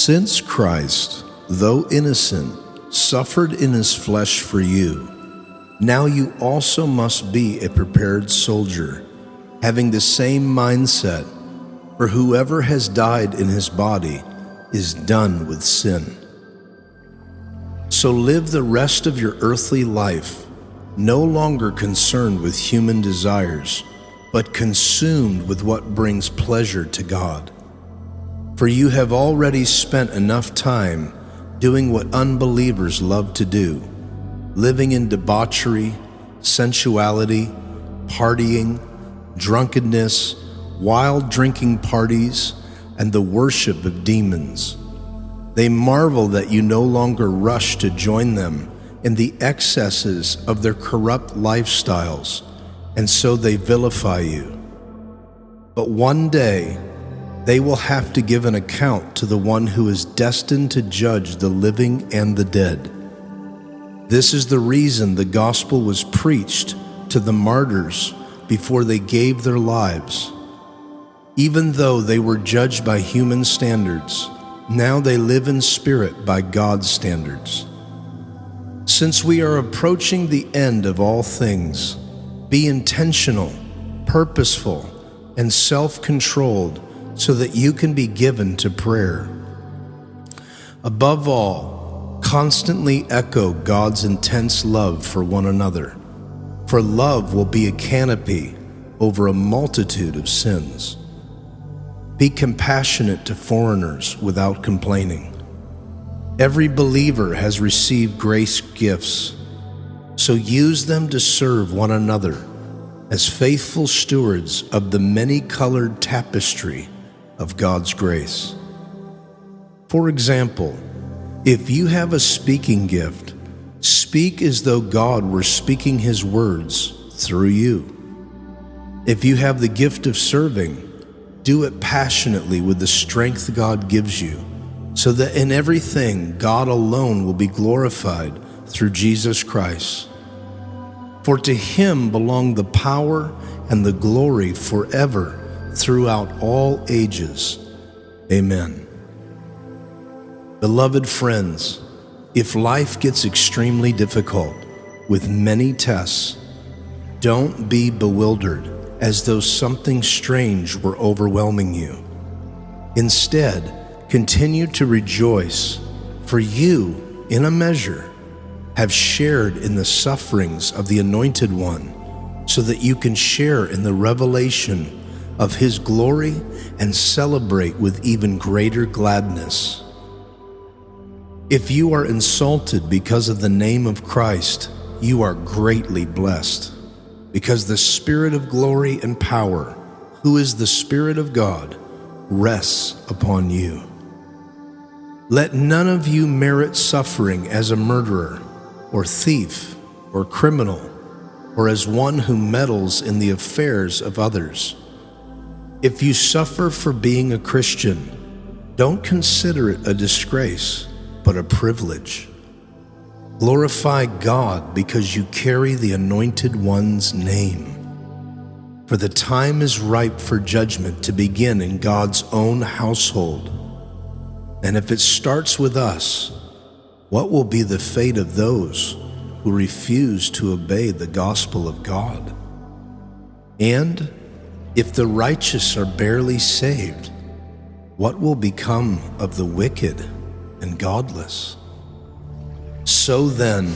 Since Christ, though innocent, suffered in his flesh for you, now you also must be a prepared soldier, having the same mindset, for whoever has died in his body is done with sin. So live the rest of your earthly life, no longer concerned with human desires, but consumed with what brings pleasure to God. For you have already spent enough time doing what unbelievers love to do, living in debauchery, sensuality, partying, drunkenness, wild drinking parties, and the worship of demons. They marvel that you no longer rush to join them in the excesses of their corrupt lifestyles, and so they vilify you. But one day, they will have to give an account to the one who is destined to judge the living and the dead. This is the reason the gospel was preached to the martyrs before they gave their lives. Even though they were judged by human standards, now they live in spirit by God's standards. Since we are approaching the end of all things, be intentional, purposeful, and self-controlled so that you can be given to prayer. Above all, constantly echo God's intense love for one another, for love will be a canopy over a multitude of sins. Be compassionate to foreigners without complaining. Every believer has received grace gifts, so use them to serve one another as faithful stewards of the many-colored tapestry of God's grace. For example, if you have a speaking gift, speak as though God were speaking his words through you. If you have the gift of serving, do it passionately with the strength God gives you, so that in everything God alone will be glorified through Jesus Christ. For to him belong the power and the glory forever throughout all ages. Amen. Beloved friends, if life gets extremely difficult with many tests, don't be bewildered as though something strange were overwhelming you. Instead, continue to rejoice, for you, in a measure, have shared in the sufferings of the Anointed One, so that you can share in the revelation of his glory and celebrate with even greater gladness. If you are insulted because of the name of Christ, you are greatly blessed, because the Spirit of glory and power, who is the Spirit of God, rests upon you. Let none of you merit suffering as a murderer, or thief, or criminal, or as one who meddles in the affairs of others. If you suffer for being a Christian, don't consider it a disgrace, but a privilege. Glorify God because you carry the Anointed One's name. For the time is ripe for judgment to begin in God's own household. And if it starts with us, what will be the fate of those who refuse to obey the gospel of God? And if the righteous are barely saved, what will become of the wicked and godless? So then,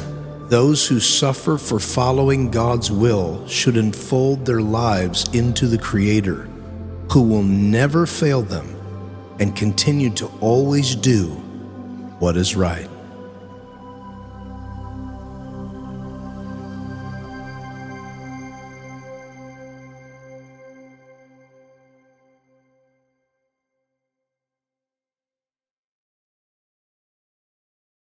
those who suffer for following God's will should unfold their lives into the Creator, who will never fail them and continue to always do what is right.